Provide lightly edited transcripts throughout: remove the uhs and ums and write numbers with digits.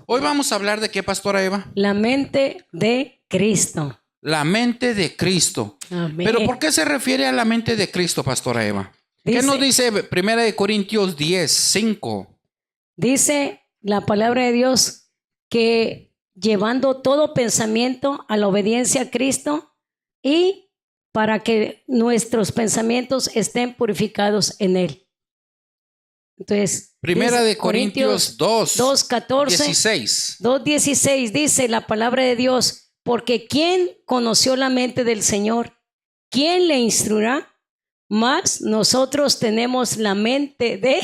Hoy vamos a hablar de qué, pastora Eva. La mente de Cristo. La mente de Cristo. Amén. Pero ¿por qué se refiere a la mente de Cristo, pastora Eva? ¿Qué nos dice 1 Corintios 10, 5? Dice la palabra de Dios que llevando todo pensamiento a la obediencia a Cristo y para que nuestros pensamientos estén purificados en Él. Entonces, 1 Corintios 2:16 dice la palabra de Dios, porque ¿quién conoció la mente del Señor? ¿Quién le instruirá? Mas nosotros tenemos la mente de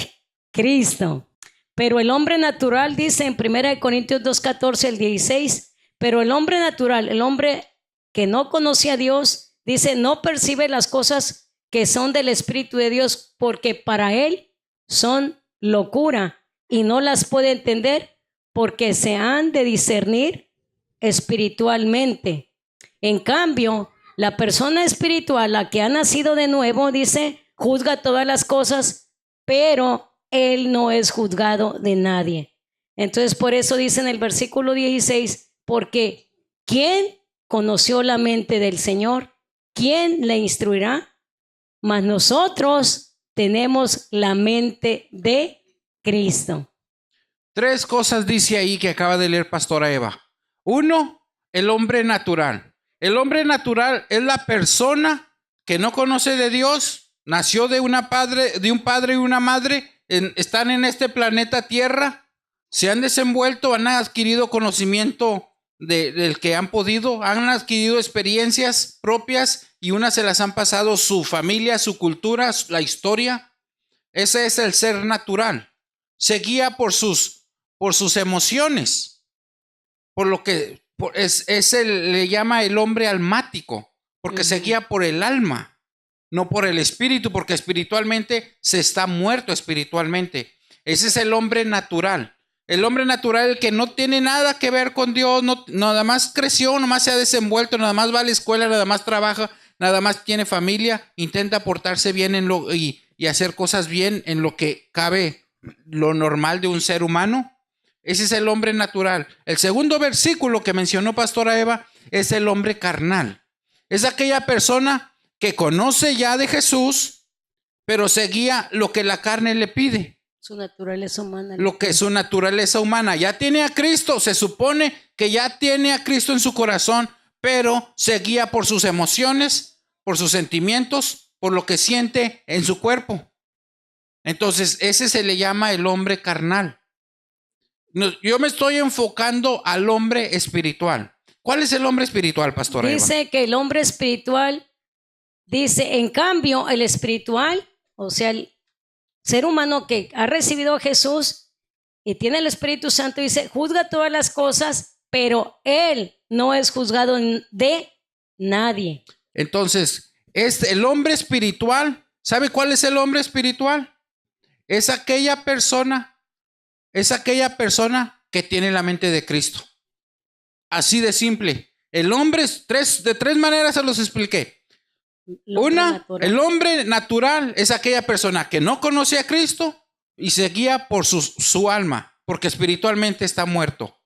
Cristo. Pero el hombre natural, dice en 1 Corintios 2:14 al 16, pero el hombre natural, el hombre que no conoce a Dios, dice, no percibe las cosas que son del Espíritu de Dios, porque para él son locura y no las puede entender porque se han de discernir espiritualmente. En cambio, la persona espiritual, la que ha nacido de nuevo, dice, juzga todas las cosas, pero él no es juzgado de nadie. Entonces, por eso dice en el versículo 16, porque ¿quién conoció la mente del Señor? ¿Quién le instruirá? Mas nosotros tenemos la mente de Cristo. 3 cosas dice ahí que acaba de leer pastora Eva. 1, el hombre natural. El hombre natural es la persona que no conoce de Dios, nació de un padre y una madre, están en este planeta Tierra, se han desenvuelto, han adquirido conocimiento del que han podido, han adquirido experiencias propias y unas se las han pasado su familia, su cultura, la historia. Ese es el ser natural. Se guía por sus emociones, por lo que le llama el hombre almático, porque se guía por el alma, no por el espíritu, porque espiritualmente se está muerto espiritualmente. Ese es el hombre natural. El hombre natural, el que no tiene nada que ver con Dios, nada más creció, nada más se ha desenvuelto, nada más va a la escuela, nada más trabaja, nada más tiene familia, intenta portarse bien y hacer cosas bien en lo que cabe lo normal de un ser humano. Ese es el hombre natural. El segundo versículo que mencionó pastora Eva es el hombre carnal. Es aquella persona que conoce ya de Jesús, pero seguía lo que la carne le pide. Su naturaleza humana. Lo que es su naturaleza humana. Ya tiene a Cristo, se supone que ya tiene a Cristo en su corazón, pero se guía por sus emociones, por sus sentimientos, por lo que siente en su cuerpo. Entonces, ese se le llama el hombre carnal. Yo me estoy enfocando al hombre espiritual. ¿Cuál es el hombre espiritual, pastora Eva? Dice que el hombre espiritual, dice, en cambio, el espiritual, o sea, el ser humano que ha recibido a Jesús y tiene el Espíritu Santo, dice, juzga todas las cosas, pero él no es juzgado de nadie. Entonces, el hombre espiritual, ¿sabe cuál es el hombre espiritual? Es aquella persona que tiene la mente de Cristo. Así de simple. El hombre, de tres maneras se los expliqué. El hombre natural es aquella persona que no conoce a Cristo y se guía por su alma, porque espiritualmente está muerto.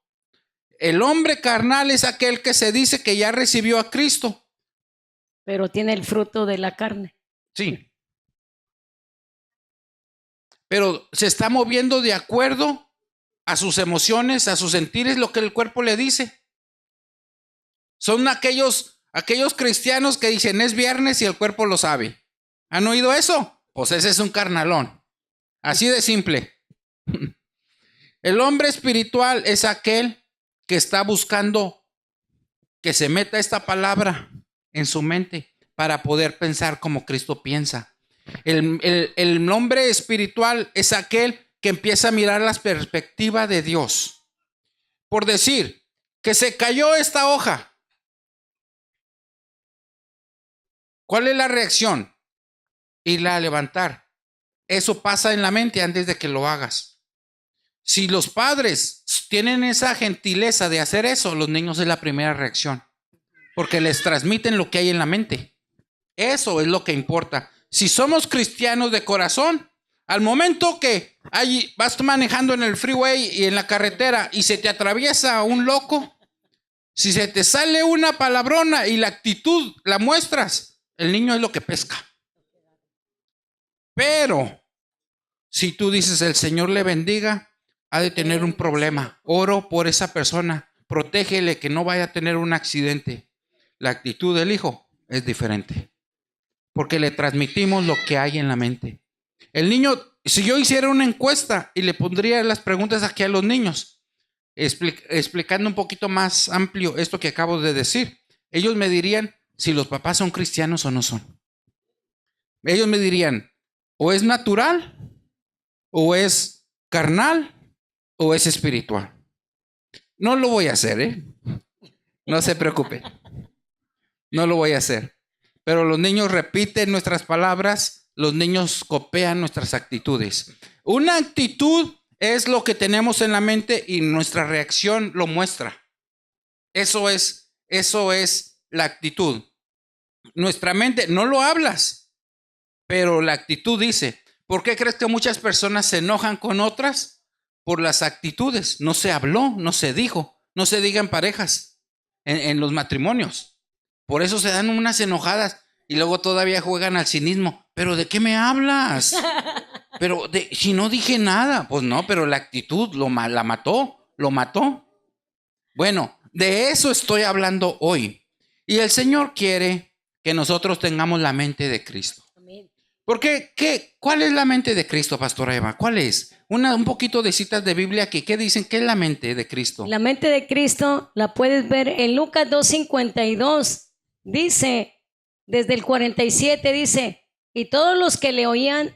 El hombre carnal es aquel que se dice que ya recibió a Cristo, pero tiene el fruto de la carne. Sí. Pero se está moviendo de acuerdo a sus emociones, a sus sentires, lo que el cuerpo le dice. Son aquellos cristianos que dicen es viernes y el cuerpo lo sabe. ¿Han oído eso? Pues ese es un carnalón. Así de simple. El hombre espiritual es aquel que está buscando que se meta esta palabra en su mente para poder pensar como Cristo piensa. El hombre espiritual es aquel que empieza a mirar la perspectiva de Dios. Por decir que se cayó esta hoja. ¿Cuál es la reacción? Irla a levantar. Eso pasa en la mente antes de que lo hagas. Si los padres tienen esa gentileza de hacer eso, los niños es la primera reacción. Porque les transmiten lo que hay en la mente. Eso es lo que importa. Si somos cristianos de corazón, al momento que Ahí vas tú manejando en el freeway y en la carretera y se te atraviesa un loco. Si se te sale una palabrona y la actitud la muestras, el niño es lo que pesca. Pero si tú dices el Señor le bendiga, ha de tener un problema. Oro por esa persona, protégele que no vaya a tener un accidente. La actitud del hijo es diferente, porque le transmitimos lo que hay en la mente. El niño, si yo hiciera una encuesta y le pondría las preguntas aquí a los niños, explicando un poquito más amplio esto que acabo de decir, ellos me dirían si los papás son cristianos o no son. Ellos me dirían, o es natural, o es carnal, o es espiritual. No lo voy a hacer, no se preocupe. No lo voy a hacer. Pero los niños repiten nuestras palabras, los niños copian nuestras actitudes. Una actitud es lo que tenemos en la mente y nuestra reacción lo muestra. Eso es la actitud. Nuestra mente, no lo hablas, pero la actitud dice. ¿Por qué crees que muchas personas se enojan con otras? Por las actitudes. No se habló, no se dijo, no se diga en parejas, en los matrimonios. Por eso se dan unas enojadas y luego todavía juegan al cinismo. ¿Pero de qué me hablas? Pero si no dije nada. Pues no, pero la actitud lo mató. Bueno, de eso estoy hablando hoy. Y el Señor quiere que nosotros tengamos la mente de Cristo. Porque, ¿cuál es la mente de Cristo, Pastora Eva? ¿Cuál es? Un poquito de citas de Biblia aquí. ¿Qué dicen? ¿Qué es la mente de Cristo? La mente de Cristo la puedes ver en Lucas 2:52. Dice, desde el 47 dice, y todos los que le oían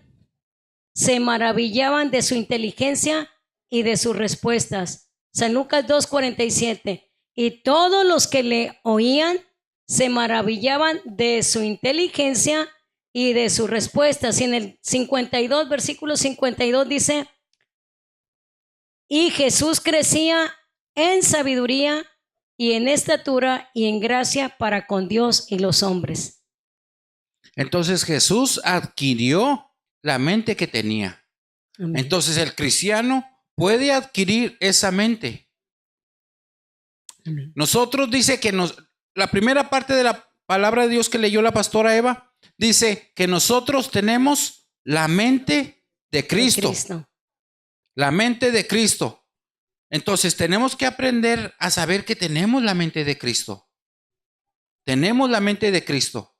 se maravillaban de su inteligencia y de sus respuestas. San Lucas 2:47. Y todos los que le oían se maravillaban de su inteligencia y de sus respuestas. Y en el 52, versículo 52 dice, y Jesús crecía en sabiduría y en estatura y en gracia para con Dios y los hombres. Entonces Jesús adquirió la mente que tenía. Amén. Entonces el cristiano puede adquirir esa mente. Amén. Nosotros dice que la primera parte de la palabra de Dios que leyó la pastora Eva, dice que nosotros tenemos la mente de Cristo. La mente de Cristo. Entonces tenemos que aprender a saber que tenemos la mente de Cristo. Tenemos la mente de Cristo.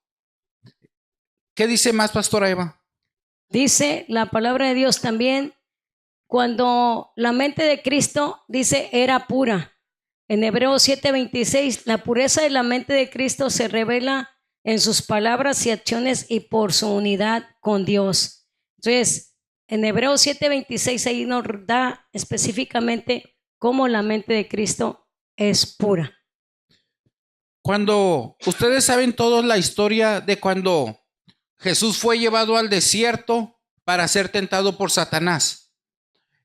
¿Qué dice más, pastora Eva? Dice la palabra de Dios también, cuando la mente de Cristo, dice, era pura. En Hebreos 7:26, la pureza de la mente de Cristo se revela en sus palabras y acciones y por su unidad con Dios. Entonces, en Hebreos 7:26 ahí nos da específicamente cómo la mente de Cristo es pura. Cuando ustedes saben todos la historia de cuando Jesús fue llevado al desierto para ser tentado por Satanás.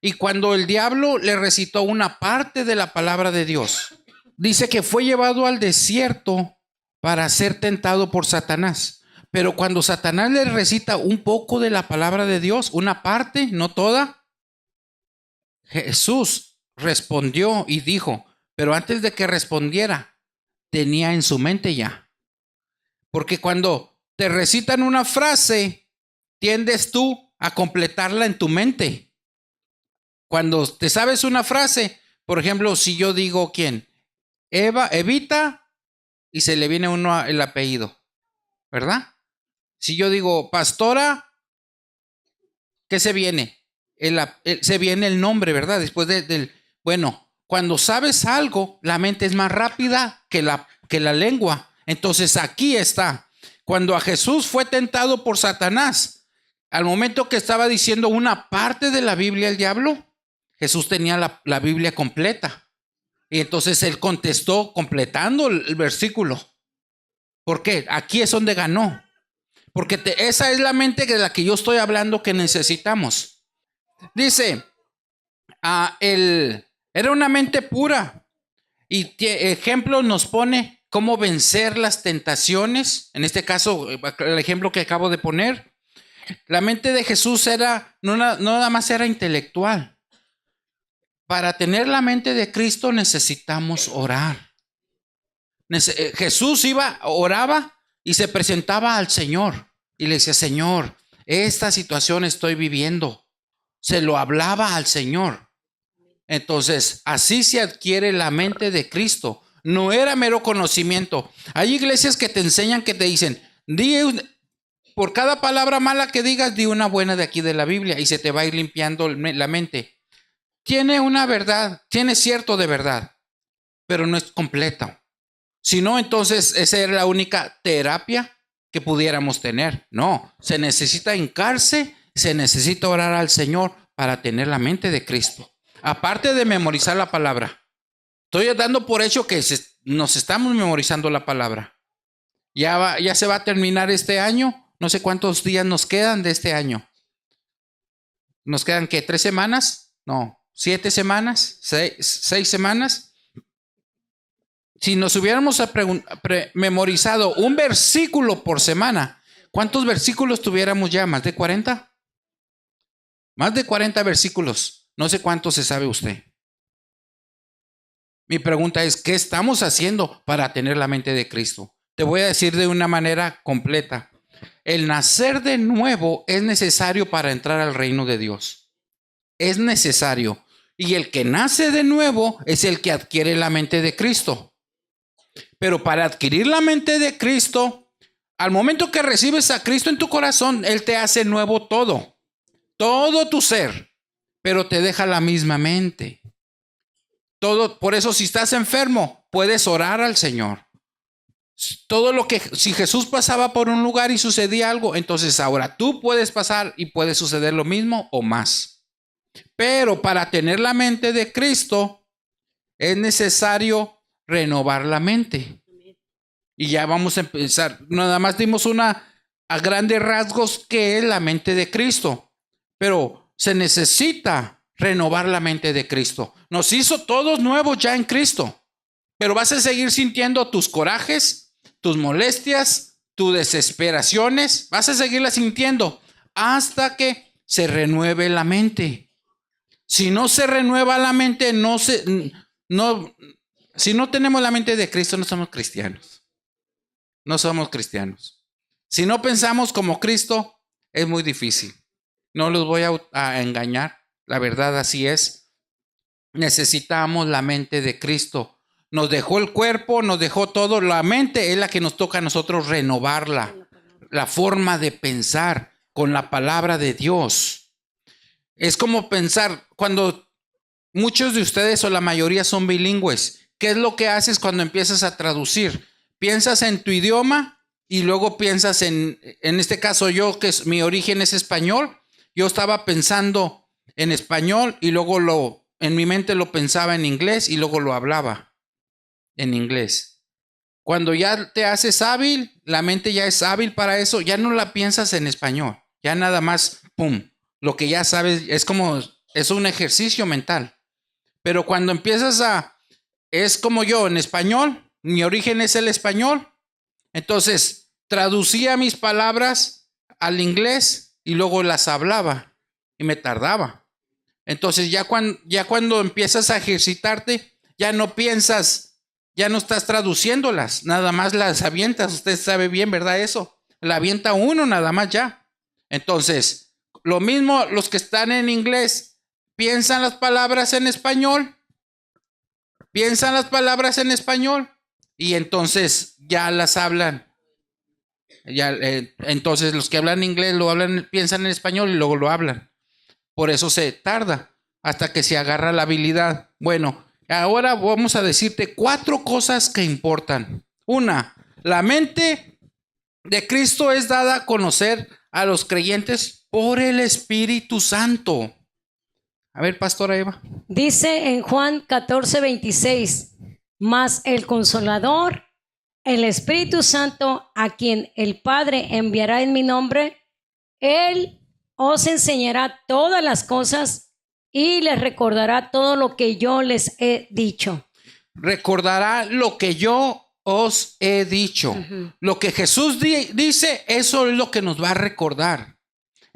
Y cuando el diablo le recitó una parte de la palabra de Dios, dice que fue llevado al desierto para ser tentado por Satanás. Pero cuando Satanás le recita un poco de la palabra de Dios, una parte, no toda, Jesús respondió y dijo, pero antes de que respondiera, tenía en su mente ya. Porque cuando te recitan una frase, tiendes tú a completarla en tu mente. Cuando te sabes una frase, por ejemplo, si yo digo ¿quién? Evita, y se le viene uno el apellido, ¿verdad? Si yo digo pastora, ¿qué se viene? Se viene el nombre, ¿verdad? Después del... Bueno, cuando sabes algo, la mente es más rápida que la lengua. Entonces aquí está. Cuando a Jesús fue tentado por Satanás, al momento que estaba diciendo una parte de la Biblia el diablo, Jesús tenía la Biblia completa. Y entonces él contestó completando el versículo. ¿Por qué? Aquí es donde ganó. Porque esa es la mente de la que yo estoy hablando que necesitamos. Dice, era una mente pura. Y ejemplo nos pone cómo vencer las tentaciones. En este caso, el ejemplo que acabo de poner. La mente de Jesús era, no nada más era intelectual. Para tener la mente de Cristo necesitamos orar. Jesús oraba y se presentaba al Señor y le decía, Señor, esta situación estoy viviendo. Se lo hablaba al Señor. Entonces, así se adquiere la mente de Cristo. No era mero conocimiento. Hay iglesias que te enseñan, que te dicen, por cada palabra mala que digas, di una buena de aquí de la Biblia y se te va a ir limpiando la mente. Tiene una verdad, tiene cierto de verdad, pero no es completa. Si no, entonces esa era la única terapia que pudiéramos tener. No, se necesita hincarse, se necesita orar al Señor para tener la mente de Cristo. Aparte de memorizar la palabra. Estoy dando por hecho que nos estamos memorizando la palabra. Ya se va a terminar este año. No sé cuántos días nos quedan de este año. ¿Nos quedan qué? ¿3 semanas? No, 7 semanas, 6 semanas. Si nos hubiéramos memorizado un versículo por semana, ¿cuántos versículos tuviéramos ya? ¿Más de 40? Más de 40 versículos. No sé cuántos se sabe usted. Mi pregunta es, ¿qué estamos haciendo para tener la mente de Cristo? Te voy a decir de una manera completa. El nacer de nuevo es necesario para entrar al reino de Dios. Es necesario. Y el que nace de nuevo es el que adquiere la mente de Cristo. Pero para adquirir la mente de Cristo, al momento que recibes a Cristo en tu corazón, Él te hace nuevo todo tu ser, pero te deja la misma mente. Por eso, si estás enfermo, puedes orar al Señor. Si Jesús pasaba por un lugar y sucedía algo, entonces ahora tú puedes pasar y puede suceder lo mismo o más. Pero para tener la mente de Cristo, es necesario renovar la mente. Y ya vamos a empezar. Nada más dimos a grandes rasgos que es la mente de Cristo. Pero se necesita renovar la mente de Cristo. Nos hizo todos nuevos ya en Cristo. Pero vas a seguir sintiendo tus corajes, tus molestias, tus desesperaciones. Vas a seguirlas sintiendo hasta que se renueve la mente. Si no se renueva la mente, si no tenemos la mente de Cristo, no somos cristianos. No somos cristianos. Si no pensamos como Cristo, es muy difícil. No los voy a engañar. La verdad así es. Necesitamos la mente de Cristo. Nos dejó el cuerpo, nos dejó todo. La mente es la que nos toca a nosotros renovarla. La forma de pensar con la palabra de Dios. Es como pensar cuando muchos de ustedes o la mayoría son bilingües. ¿Qué es lo que haces cuando empiezas a traducir? Piensas en tu idioma y luego piensas en este caso yo, que mi origen es español. Yo estaba pensando en español y luego en mi mente lo pensaba en inglés y luego lo hablaba en inglés. Cuando ya te haces hábil, la mente ya es hábil para eso, ya no la piensas en español. Ya nada más, pum, lo que ya sabes es un ejercicio mental. Pero cuando empiezas es como yo en español, mi origen es el español, entonces traducía mis palabras al inglés y luego las hablaba y me tardaba. Entonces ya cuando empiezas a ejercitarte, ya no piensas, ya no estás traduciéndolas, nada más las avientas. Usted sabe bien, ¿verdad? Eso, la avienta uno nada más ya. Entonces, lo mismo los que están en inglés, piensan las palabras en español, y entonces ya las hablan. Entonces los que hablan inglés piensan en español y luego lo hablan. Por eso se tarda hasta que se agarra la habilidad. Bueno, ahora vamos a decirte 4 cosas que importan. 1, la mente de Cristo es dada a conocer a los creyentes por el Espíritu Santo. A ver, pastora Eva. Dice en Juan 14:26, mas el Consolador, el Espíritu Santo, a quien el Padre enviará en mi nombre, Él os enseñará todas las cosas y les recordará todo lo que yo les he dicho. Recordará lo que yo os he dicho. Lo que Jesús dice, eso es lo que nos va a recordar.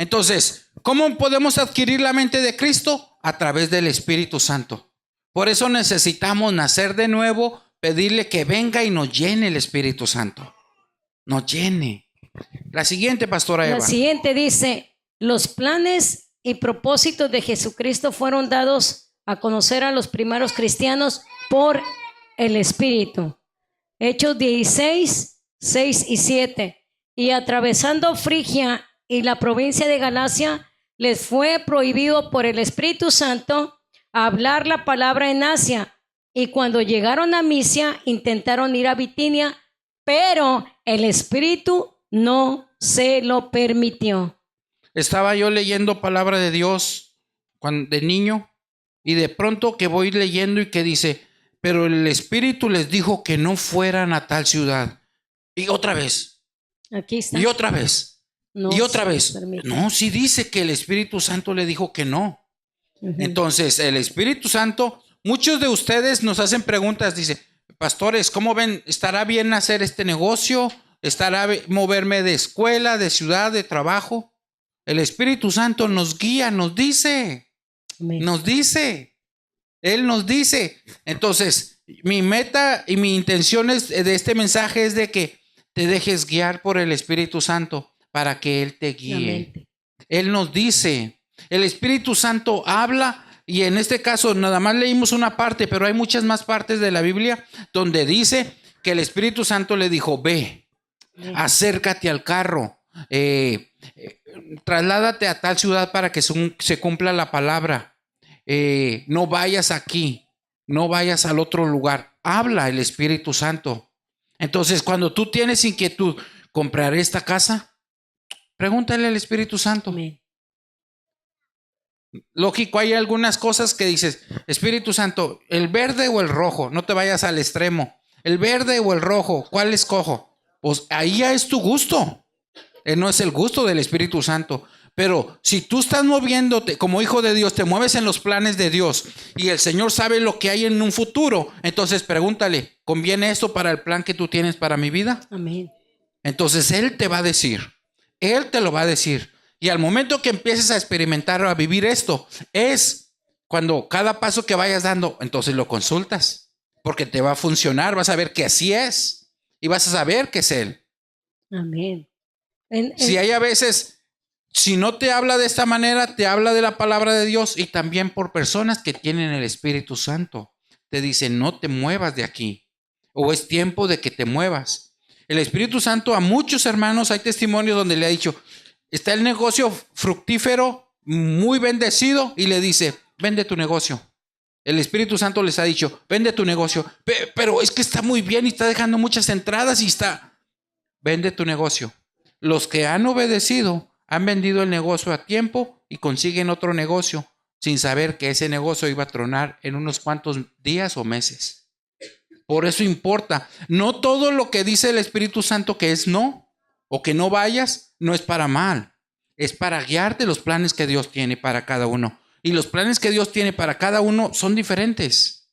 Entonces, ¿cómo podemos adquirir la mente de Cristo? A través del Espíritu Santo. Por eso necesitamos nacer de nuevo, pedirle que venga y nos llene el Espíritu Santo. Nos llene. La siguiente, pastora Eva. La siguiente dice, los planes y propósitos de Jesucristo fueron dados a conocer a los primeros cristianos por el Espíritu. Hechos 16, 6 y 7. Y atravesando Frigia y la provincia de Galacia, les fue prohibido por el Espíritu Santo hablar la palabra en Asia. Y cuando llegaron a Misia, intentaron ir a Bitinia, pero el Espíritu no se lo permitió. Estaba yo leyendo palabra de Dios de niño, y de pronto que voy leyendo y que dice, pero el Espíritu les dijo que no fueran a tal ciudad. Y otra vez. Aquí está. Y otra vez. No y otra vez. No, sí dice que el Espíritu Santo le dijo que no. Entonces, el Espíritu Santo, muchos de ustedes nos hacen preguntas, dice, pastores, ¿cómo ven? ¿Estará bien hacer este negocio? ¿Estará moverme de escuela, de ciudad, de trabajo? El Espíritu Santo nos guía, nos dice. Amén. Nos dice. Él nos dice. Entonces, mi meta y mi intención de este mensaje es de que te dejes guiar por el Espíritu Santo para que Él te guíe. Amén. Él nos dice. El Espíritu Santo habla, y en este caso nada más leímos una parte, pero hay muchas más partes de la Biblia donde dice que el Espíritu Santo le dijo, ve, acércate al carro, trasládate a tal ciudad para que se cumpla la palabra, no vayas aquí, no vayas al otro lugar. Habla el Espíritu Santo. Entonces, cuando tú tienes inquietud, ¿compraré esta casa? Pregúntale al Espíritu Santo. Amén. Lógico, hay algunas cosas que dices, Espíritu Santo, ¿el verde o el rojo? No te vayas al extremo. ¿El verde o el rojo? ¿Cuál escojo? Pues ahí ya es tu gusto. No es el gusto del Espíritu Santo. Pero si tú estás moviéndote como hijo de Dios, te mueves en los planes de Dios y el Señor sabe lo que hay en un futuro, entonces pregúntale, ¿conviene esto para el plan que tú tienes para mi vida? Amén. Entonces Él te va a decir, Él te lo va a decir. Y al momento que empieces a experimentar o a vivir esto, es cuando cada paso que vayas dando, entonces lo consultas, porque te va a funcionar, vas a ver que así es y vas a saber que es Él. Amén. Si hay a veces, si no te habla de esta manera, te habla de la palabra de Dios, y también por personas que tienen el Espíritu Santo. Te dicen, no te muevas de aquí, o es tiempo de que te muevas. El Espíritu Santo a muchos hermanos, hay testimonios donde le ha dicho, está el negocio fructífero, muy bendecido, y le dice, vende tu negocio. El Espíritu Santo les ha dicho, vende tu negocio, pero es que está muy bien y está dejando muchas entradas y vende tu negocio. Los que han obedecido han vendido el negocio a tiempo y consiguen otro negocio sin saber que ese negocio iba a tronar en unos cuantos días o meses. Por eso importa, no todo lo que dice el Espíritu Santo que es no, o que no vayas, no es para mal, es para guiarte los planes que Dios tiene para cada uno. Y los planes que Dios tiene para cada uno son diferentes.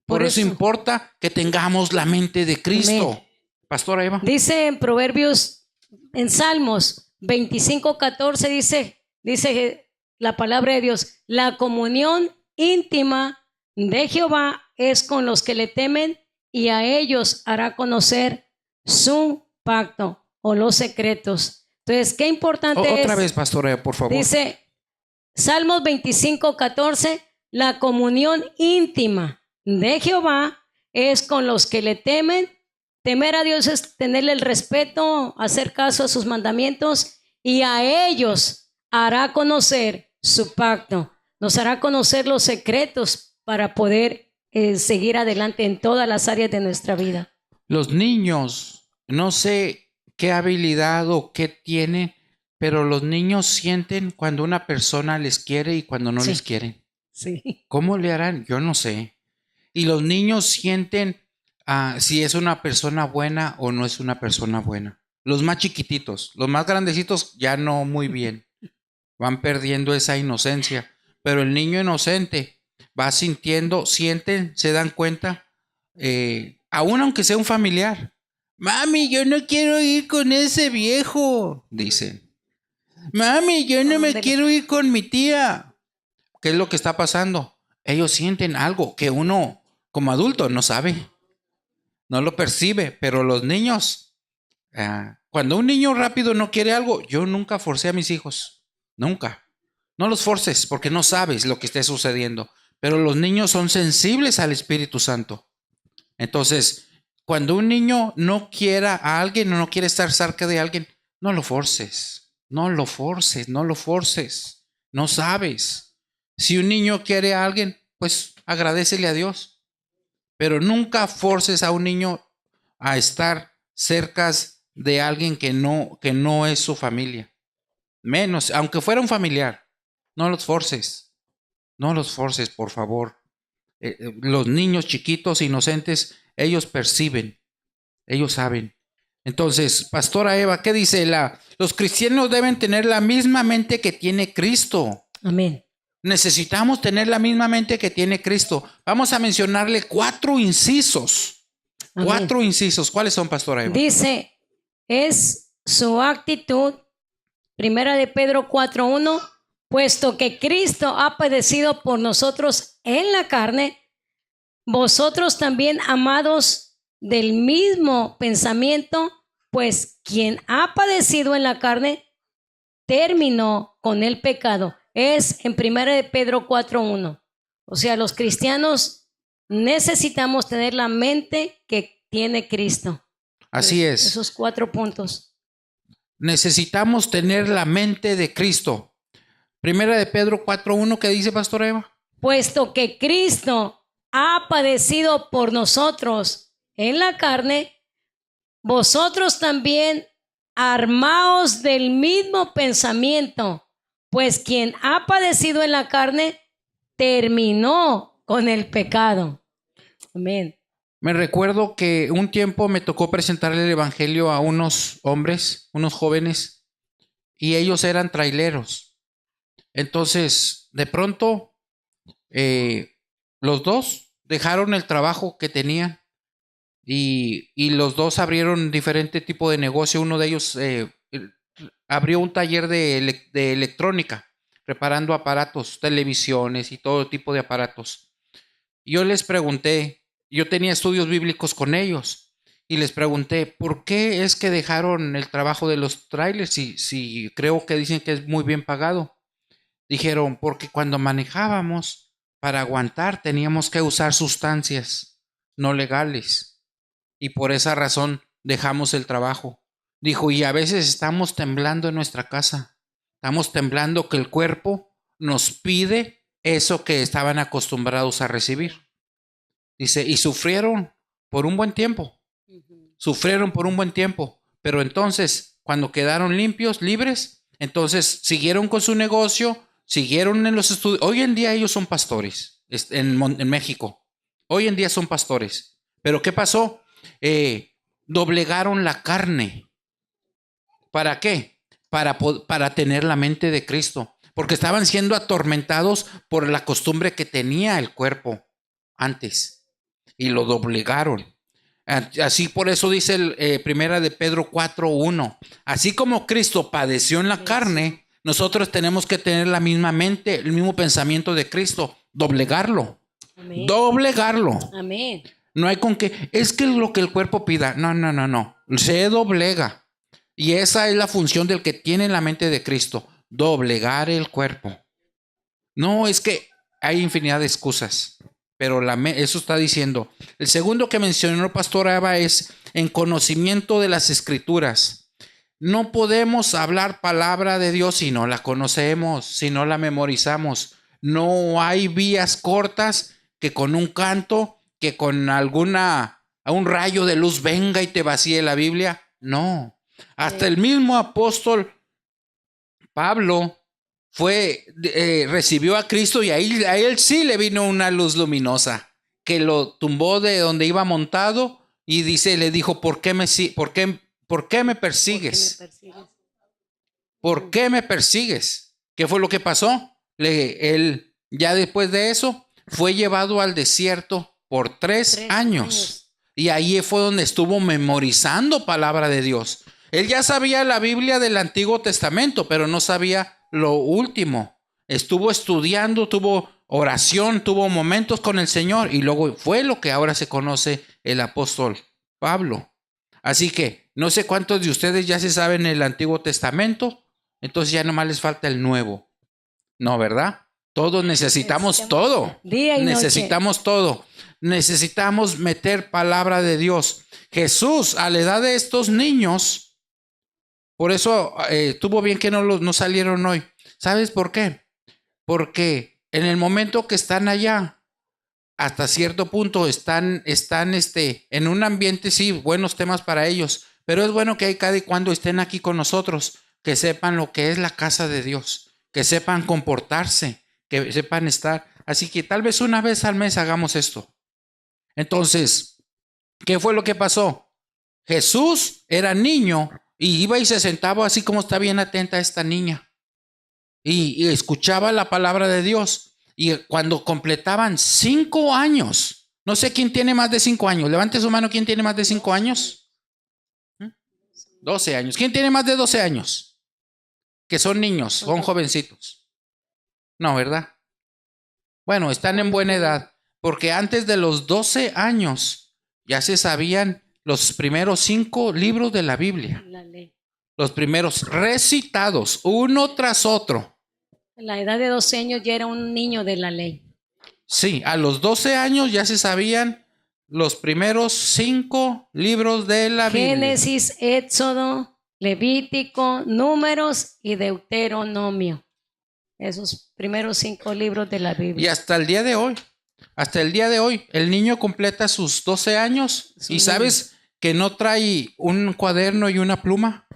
Por eso importa que tengamos la mente de Cristo. Amén. Pastora Eva. Dice en Proverbios, en Salmos 25:14, dice la palabra de Dios, la comunión íntima de Jehová es con los que le temen, y a ellos hará conocer su pacto o los secretos. Entonces, qué importante es. Otra vez, pastora, por favor. Dice Salmos 25:14, la comunión íntima de Jehová es con los que le temen. Temer a Dios es tenerle el respeto, hacer caso a sus mandamientos, y a ellos hará conocer su pacto. Nos hará conocer los secretos para poder seguir adelante en todas las áreas de nuestra vida. Los niños, no sé qué habilidad o qué tienen, pero los niños sienten cuando una persona les quiere y cuando no les quieren. Sí. ¿Cómo le harán? Yo no sé. Y los niños sienten si es una persona buena o no es una persona buena. Los más chiquititos, los más grandecitos ya no muy bien. Van perdiendo esa inocencia. Pero el niño inocente va sintiendo, sienten, se dan cuenta, aún aunque sea un familiar. Mami, yo no quiero ir con ese viejo, dicen. Mami, yo no me quiero ir con mi tía. ¿Qué es lo que está pasando? Ellos sienten algo que uno como adulto no sabe, no lo percibe, pero los niños, cuando un niño rápido no quiere algo, yo nunca forcé a mis hijos, nunca. No los forces porque no sabes lo que esté sucediendo, pero los niños son sensibles al Espíritu Santo. Entonces, cuando un niño no quiera a alguien o no quiere estar cerca de alguien, no lo forces, no lo forces, no lo forces, no sabes. Si un niño quiere a alguien, pues agradécele a Dios, pero nunca forces a un niño a estar cerca de alguien que no es su familia. Menos, aunque fuera un familiar, no los forces, por favor. Los niños chiquitos, inocentes, ellos perciben, ellos saben. Entonces, Pastora Eva, ¿qué dice? Los cristianos deben tener la misma mente que tiene Cristo. Amén. Necesitamos tener la misma mente que tiene Cristo. Vamos a mencionarle 4 incisos. Amén. 4 incisos. ¿Cuáles son, Pastora Eva? Dice, es su actitud, 1 de Pedro 4:1, puesto que Cristo ha padecido por nosotros en la carne, vosotros también, amados, del mismo pensamiento, pues quien ha padecido en la carne, terminó con el pecado. Es en 1 de Pedro 4:1. O sea, los cristianos necesitamos tener la mente que tiene Cristo. Así es. Esos 4 puntos. Necesitamos tener la mente de Cristo. 1 de Pedro 4:1, ¿qué dice, Pastora Eva? Puesto que Cristo ha padecido por nosotros en la carne, vosotros también armaos del mismo pensamiento, pues quien ha padecido en la carne terminó con el pecado. Amén. Me recuerdo que un tiempo me tocó presentarle el evangelio a unos hombres, unos jóvenes, y ellos eran traileros. Entonces, de pronto, los dos dejaron el trabajo que tenían y los dos abrieron diferente tipo de negocio. Uno de ellos abrió un taller de electrónica, reparando aparatos, televisiones y todo tipo de aparatos. Yo les pregunté, yo tenía estudios bíblicos con ellos y les pregunté, ¿por qué es que dejaron el trabajo de los trailers si creo que dicen que es muy bien pagado? Dijeron, porque cuando manejábamos, para aguantar teníamos que usar sustancias no legales y por esa razón dejamos el trabajo. Dijo, y a veces estamos temblando en nuestra casa, estamos temblando que el cuerpo nos pide eso que estaban acostumbrados a recibir. Dice, y sufrieron por un buen tiempo, pero entonces cuando quedaron limpios, libres, entonces siguieron con su negocio, siguieron en los estudios. Hoy en día ellos son pastores en México. Hoy en día son pastores. Pero ¿qué pasó? Doblegaron la carne. ¿Para qué? Para tener la mente de Cristo. Porque estaban siendo atormentados por la costumbre que tenía el cuerpo antes. Y lo doblegaron. Así por eso dice el 1 de Pedro 4:1. Así como Cristo padeció en la carne, nosotros tenemos que tener la misma mente, el mismo pensamiento de Cristo. Doblegarlo. Amén. Doblegarlo. Amén. No hay con que, es que lo que el cuerpo pida. No. Se doblega. Y esa es la función del que tiene la mente de Cristo. Doblegar el cuerpo. No, es que hay infinidad de excusas. Pero eso está diciendo. El segundo que mencionó Pastora Eva es en conocimiento de las Escrituras. No podemos hablar palabra de Dios si no la conocemos, si no la memorizamos. No hay vías cortas que con un canto, que con un rayo de luz venga y te vacíe la Biblia. No. Hasta el mismo apóstol Pablo recibió a Cristo y a él sí le vino una luz luminosa que lo tumbó de donde iba montado y le dijo, ¿por qué me persigues? ¿Por qué me persigues? ¿Qué fue lo que pasó? Él ya después de eso fue llevado al desierto por 3 años. Y ahí fue donde estuvo memorizando palabra de Dios. Él ya sabía la Biblia del Antiguo Testamento, pero no sabía lo último. Estuvo estudiando, tuvo oración, tuvo momentos con el Señor y luego fue lo que ahora se conoce el apóstol Pablo. Así que no sé cuántos de ustedes ya se saben el Antiguo Testamento, entonces ya nomás les falta el Nuevo. No, ¿verdad? Todos necesitamos todo. Necesitamos todo. Necesitamos meter palabra de Dios. Jesús, a la edad de estos niños, por eso estuvo bien que no salieron hoy. ¿Sabes por qué? Porque en el momento que están allá, hasta cierto punto están en un ambiente, sí, buenos temas para ellos, pero es bueno que hay cada y cuando estén aquí con nosotros, que sepan lo que es la casa de Dios, que sepan comportarse, que sepan estar. Así que tal vez una vez al mes hagamos esto. Entonces, ¿qué fue lo que pasó? Jesús era niño y iba y se sentaba así como está bien atenta a esta niña. Y escuchaba la palabra de Dios. Y cuando completaban 5 años, no sé quién tiene más de 5 años. Levante su mano, ¿quién tiene más de 5 años? 12 años. ¿Quién tiene más de 12 años? Que son niños, son jovencitos. No, ¿verdad? Bueno, están en buena edad, porque antes de los 12 años ya se sabían los primeros 5 libros de la Biblia. La ley. Los primeros recitados, uno tras otro. A la edad de 12 años ya era un niño de la ley. Sí, a los 12 años ya se sabían los primeros 5 libros de la Biblia. Génesis, Éxodo, Levítico, Números y Deuteronomio. Esos primeros 5 libros de la Biblia. Y hasta el día de hoy, el niño completa sus 12 años. Sí. Y sabes que no trae un cuaderno y una pluma,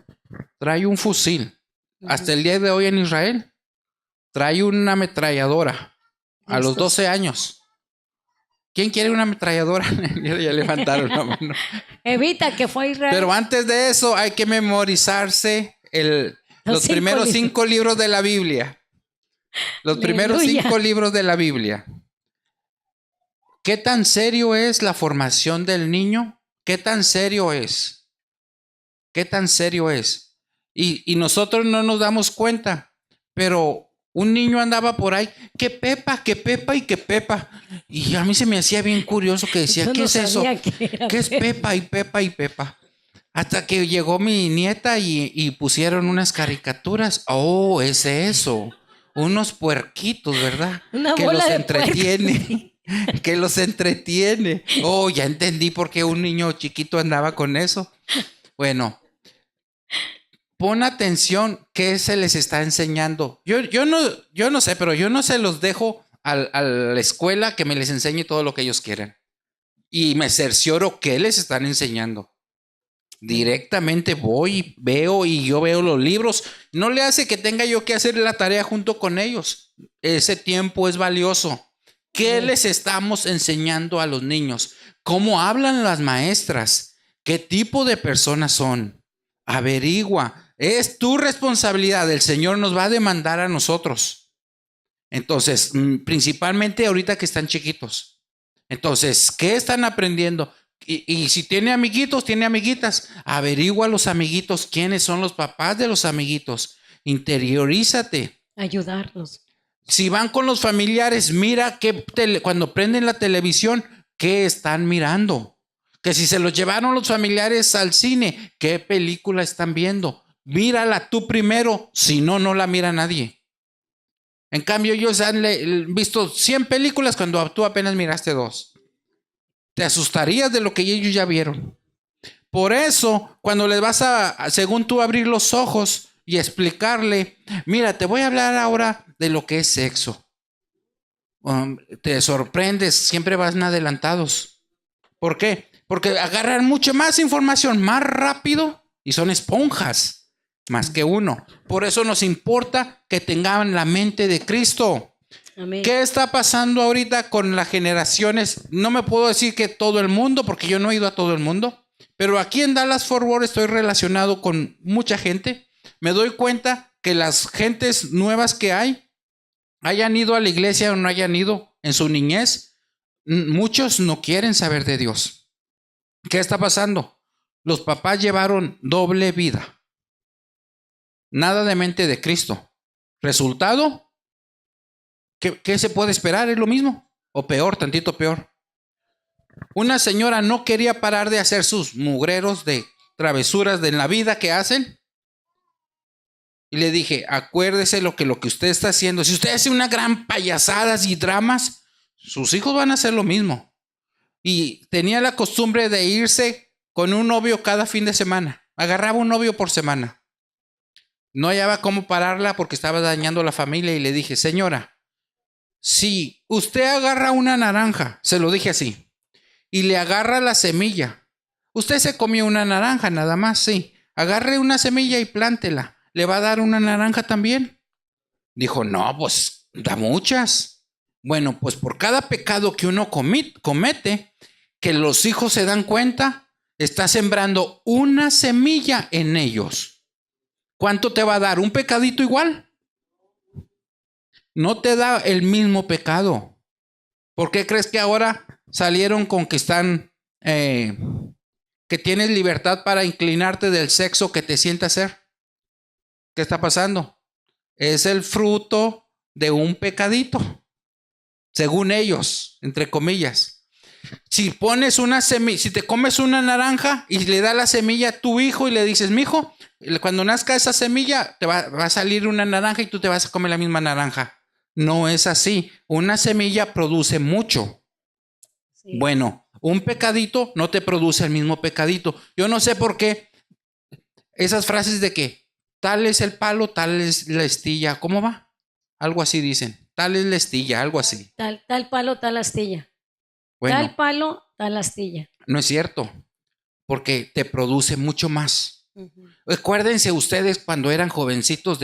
trae un fusil. Hasta el día de hoy en Israel, trae una ametralladora a los 12 años. ¿Quién quiere una ametralladora? Ya levantaron la mano. Evita que fue Israel. Pero antes de eso hay que memorizarse los primeros 5 libros de la Biblia. Los primeros 5 libros de la Biblia. ¿Qué tan serio es la formación del niño? ¿Qué tan serio es? ¿Qué tan serio es? Y nosotros no nos damos cuenta, pero un niño andaba por ahí, que Pepa y que Pepa. Y a mí se me hacía bien curioso que decía, ¿qué es eso? ¿Qué es Pepa y Pepa y Pepa? Hasta que llegó mi nieta y pusieron unas caricaturas. Oh, es eso. Unos puerquitos, ¿verdad? Una que bola los de entretiene. Que los entretiene. Oh, ya entendí por qué un niño chiquito andaba con eso. Bueno, pon atención qué se les está enseñando. Yo no sé, pero yo no se los dejo a la escuela que me les enseñe todo lo que ellos quieren. Y me cercioro qué les están enseñando. Directamente voy, veo y yo veo los libros. No le hace que tenga yo que hacer la tarea junto con ellos. Ese tiempo es valioso. ¿Qué les estamos enseñando a los niños? ¿Cómo hablan las maestras? ¿Qué tipo de personas son? Averigua. Es tu responsabilidad. El Señor nos va a demandar a nosotros. Entonces, principalmente ahorita que están chiquitos. Entonces, ¿qué están aprendiendo? Y si tiene amiguitos, tiene amiguitas, averigua a los amiguitos quiénes son los papás de los amiguitos. Interiorízate. Ayudarlos. Si van con los familiares, mira cuando prenden la televisión, ¿qué están mirando? Que si se los llevaron los familiares al cine, ¿qué película están viendo? Mírala tú primero, si no, no la mira nadie. En cambio, ellos han visto 100 películas cuando tú apenas miraste 2. Te asustarías de lo que ellos ya vieron. Por eso, cuando les vas según tú, abrir los ojos y explicarle, mira, te voy a hablar ahora de lo que es sexo. Te sorprendes, siempre van adelantados. ¿Por qué? Porque agarran mucho más información más rápido y son esponjas más que uno. Por eso nos importa que tengan la mente de Cristo. Amén. ¿Qué está pasando ahorita con las generaciones? No me puedo decir que todo el mundo, porque yo no he ido a todo el mundo, pero aquí en Dallas Fort Worth estoy relacionado con mucha gente. Me doy cuenta que las gentes nuevas que hayan ido a la iglesia o no hayan ido en su niñez, muchos no quieren saber de Dios. ¿Qué está pasando? Los papás llevaron doble vida. Nada de mente de Cristo. Resultado, ¿qué se puede esperar? Es lo mismo. O peor, tantito peor. Una señora no quería parar de hacer sus mugreros de travesuras de la vida que hacen. Y le dije, acuérdese lo que usted está haciendo. Si usted hace una gran payasadas y dramas, sus hijos van a hacer lo mismo. Y tenía la costumbre de irse con un novio cada fin de semana. Agarraba un novio por semana. No hallaba cómo pararla porque estaba dañando a la familia y le dije, señora, si usted agarra una naranja, se lo dije así, y le agarra la semilla, usted se comió una naranja nada más, sí, agarre una semilla y plántela, ¿le va a dar una naranja también? Dijo, no, pues da muchas. Bueno, pues por cada pecado que uno comete, que los hijos se dan cuenta, está sembrando una semilla en ellos. ¿Cuánto te va a dar? ¿Un pecadito igual? No te da el mismo pecado. ¿Por qué crees que ahora salieron con que están, que tienes libertad para inclinarte del sexo que te sienta hacer? ¿Qué está pasando? Es el fruto de un pecadito, según ellos, entre comillas. Si pones una semilla, si te comes una naranja y le das la semilla a tu hijo y le dices, mijo, cuando nazca esa semilla te va a salir una naranja y tú te vas a comer la misma naranja. No es así. Una semilla produce mucho. Sí. Bueno, un pecadito no te produce el mismo pecadito. Yo no sé por qué esas frases de que tal es el palo, tal es la astilla. ¿Cómo va? Algo así dicen. Tal es la astilla, algo así. Tal palo, tal astilla. Bueno, tal palo, tal astilla. No es cierto, porque te produce mucho más. Acuérdense ustedes cuando eran jovencitos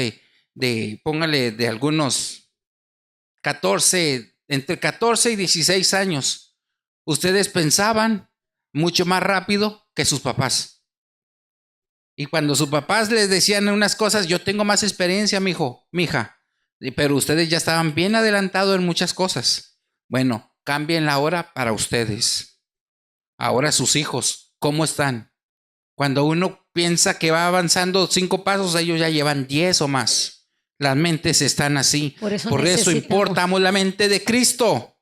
póngale de algunos 14, entre 14 y 16 años, ustedes pensaban mucho más rápido que sus papás. Y cuando sus papás les decían unas cosas, yo tengo más experiencia, mija, pero ustedes ya estaban bien adelantados en muchas cosas. Bueno, cambien la hora para ustedes. Ahora sus hijos, ¿cómo están? Cuando uno piensa que va avanzando 5 pasos, ellos ya llevan 10 o más. Las mentes están así. Por eso importamos la mente de Cristo.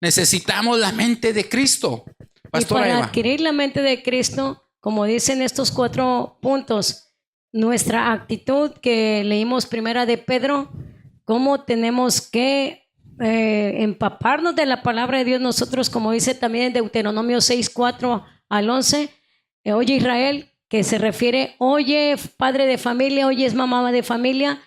Necesitamos la mente de Cristo. Pastora Eva. Y para adquirir la mente de Cristo, como dicen estos 4 puntos, nuestra actitud que leímos primera de Pedro, cómo tenemos que empaparnos de la palabra de Dios nosotros, como dice también en Deuteronomio 6:4 al 11. Oye Israel, que se refiere, oye padre de familia, oye es mamá de familia,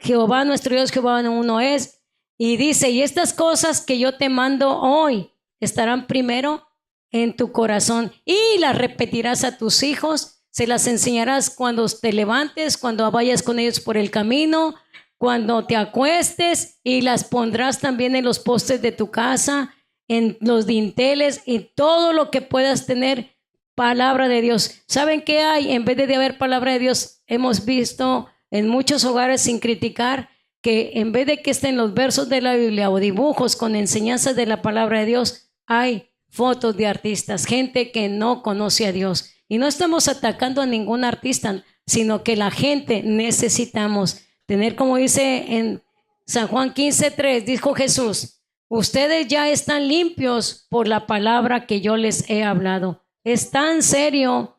Jehová nuestro Dios, Jehová uno es. Y dice, y estas cosas que yo te mando hoy estarán primero en tu corazón y las repetirás a tus hijos, se las enseñarás cuando te levantes, cuando vayas con ellos por el camino, cuando te acuestes, y las pondrás también en los postes de tu casa, en los dinteles y todo lo que puedas tener palabra de Dios. ¿Saben qué hay? En vez de haber palabra de Dios, hemos visto en muchos hogares, sin criticar, que en vez de que estén los versos de la Biblia o dibujos con enseñanzas de la palabra de Dios, hay fotos de artistas, gente que no conoce a Dios. Y no estamos atacando a ningún artista, sino que la gente necesitamos tener, como dice en San Juan 15:3, dijo Jesús, ustedes ya están limpios por la palabra que yo les he hablado. Es tan serio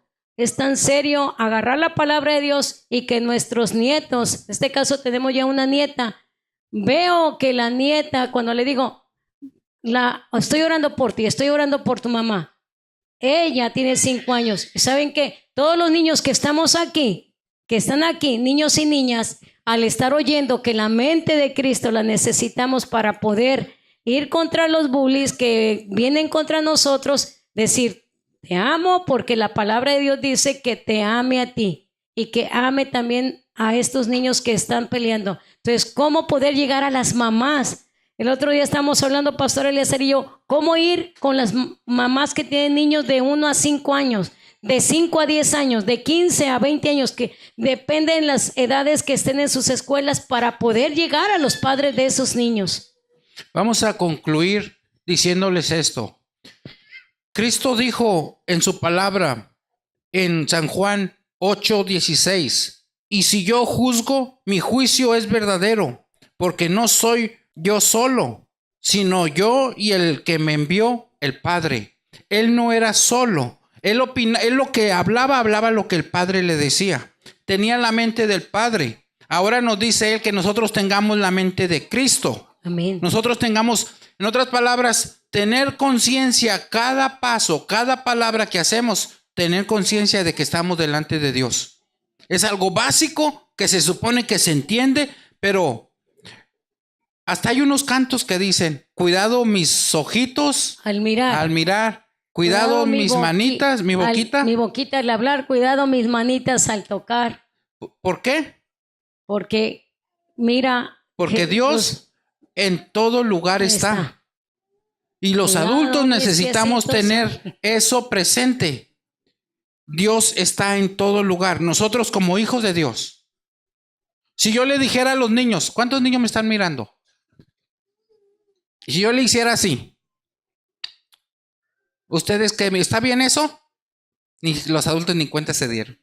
agarrar la palabra de Dios y que nuestros nietos, en este caso tenemos ya una nieta, veo que la nieta, cuando le digo, estoy orando por ti, estoy orando por tu mamá, ella tiene 5 años. ¿Saben qué? Todos los niños que estamos aquí, que están aquí, niños y niñas, al estar oyendo que la mente de Cristo la necesitamos para poder ir contra los bullies que vienen contra nosotros, decir, te amo porque la palabra de Dios dice que te ame a ti y que ame también a estos niños que están peleando. Entonces, ¿cómo poder llegar a las mamás? El otro día estábamos hablando, Pastor Eliezer y yo, cómo ir con las mamás que tienen niños de 1 a 5 años, de 5 a 10 años, de 15 a 20 años, que dependen las edades que estén en sus escuelas para poder llegar a los padres de esos niños. Vamos a concluir diciéndoles esto. Cristo dijo en su palabra en San Juan 8:16. Y si yo juzgo, mi juicio es verdadero, porque no soy yo solo, sino yo y el que me envió, el Padre. Él no era solo. Él lo que hablaba lo que el Padre le decía. Tenía la mente del Padre. Ahora nos dice Él que nosotros tengamos la mente de Cristo. Amén. Nosotros tengamos, en otras palabras, tener conciencia cada paso, cada palabra que hacemos, tener conciencia de que estamos delante de Dios. Es algo básico que se supone que se entiende, pero hasta hay unos cantos que dicen, cuidado mis ojitos al mirar, cuidado mis manitas, mi boquita. Mi boquita al hablar, cuidado mis manitas al tocar. ¿Por qué? Porque mira. Porque Dios en todo lugar está. Y los adultos necesitamos tener eso presente. Dios está en todo lugar. Nosotros como hijos de Dios. Si yo le dijera a los niños, ¿cuántos niños me están mirando? Si yo le hiciera así, ¿ustedes qué? ¿Está bien eso? Ni los adultos ni cuenta se dieron.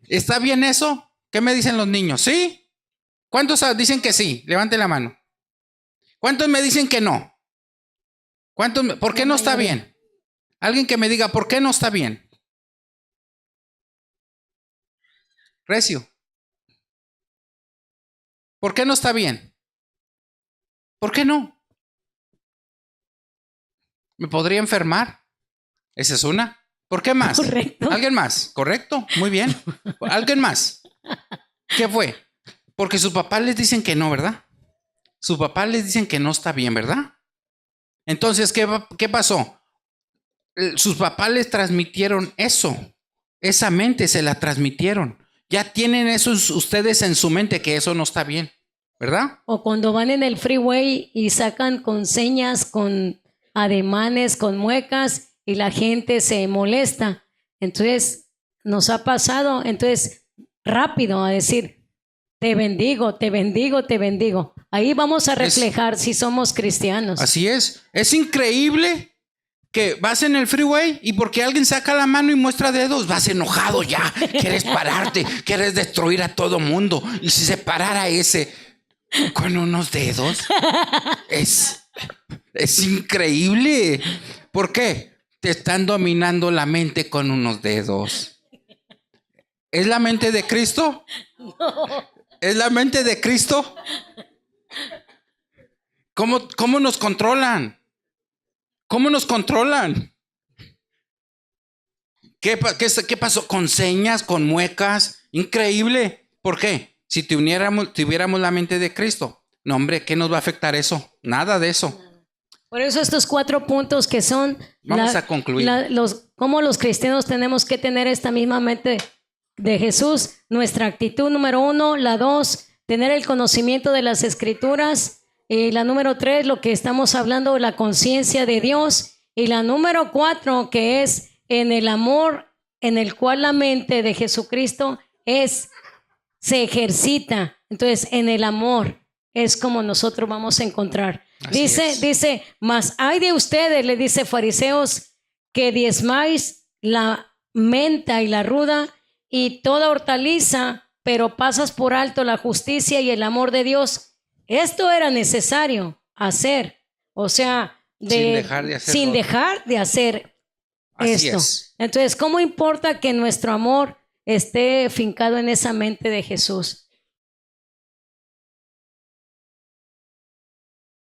¿Está bien eso? ¿Qué me dicen los niños? ¿Sí? ¿Cuántos dicen que sí? Levanten la mano. ¿Cuántos me dicen que no? ¿Por qué no está bien? Alguien que me diga, ¿por qué no está bien? Recio. ¿Por qué no está bien? ¿Por qué no? ¿Me podría enfermar? Esa es una. ¿Por qué más? Correcto. ¿Alguien más? ¿Correcto? Muy bien. ¿Alguien más? ¿Qué fue? Porque sus papás les dicen que no, ¿verdad? Sus papás les dicen que no está bien, ¿verdad? Entonces, ¿qué pasó? Sus papás les transmitieron eso. Esa mente se la transmitieron. Ya tienen eso ustedes en su mente, que eso no está bien, ¿verdad? O cuando van en el freeway y sacan con señas, con ademanes, con muecas, y la gente se molesta. Entonces, nos ha pasado, entonces, rápido a decir, te bendigo, te bendigo, te bendigo. Ahí vamos a reflejar si somos cristianos. Así es. Es increíble que vas en el freeway y porque alguien saca la mano y muestra dedos, vas enojado ya. Quieres pararte, quieres destruir a todo mundo. Y si se parara ese con unos dedos, es increíble. ¿Por qué? Te están dominando la mente con unos dedos. ¿Es la mente de Cristo? No. ¿Es la mente de Cristo? ¿Cómo nos controlan? ¿Cómo nos controlan? ¿Qué pasó? Con señas, con muecas. Increíble. ¿Por qué? Si tuviéramos la mente de Cristo. No, hombre, ¿qué nos va a afectar eso? Nada de eso. Por eso estos 4 puntos que son... Vamos a concluir. Cómo los cristianos tenemos que tener esta misma mente de Jesús. Nuestra actitud número 1. La 2, tener el conocimiento de las Escrituras. Y la número 3, lo que estamos hablando, la conciencia de Dios. Y la número 4, que es en el amor en el cual la mente de Jesucristo se ejercita. Entonces, en el amor es como nosotros vamos a encontrar. Dice, mas hay de ustedes, le dice, fariseos, que diezmáis la menta y la ruda y toda hortaliza, pero pasas por alto la justicia y el amor de Dios. Esto era necesario hacer, o sea, sin dejar de hacer esto. Entonces, ¿cómo importa que nuestro amor esté fincado en esa mente de Jesús?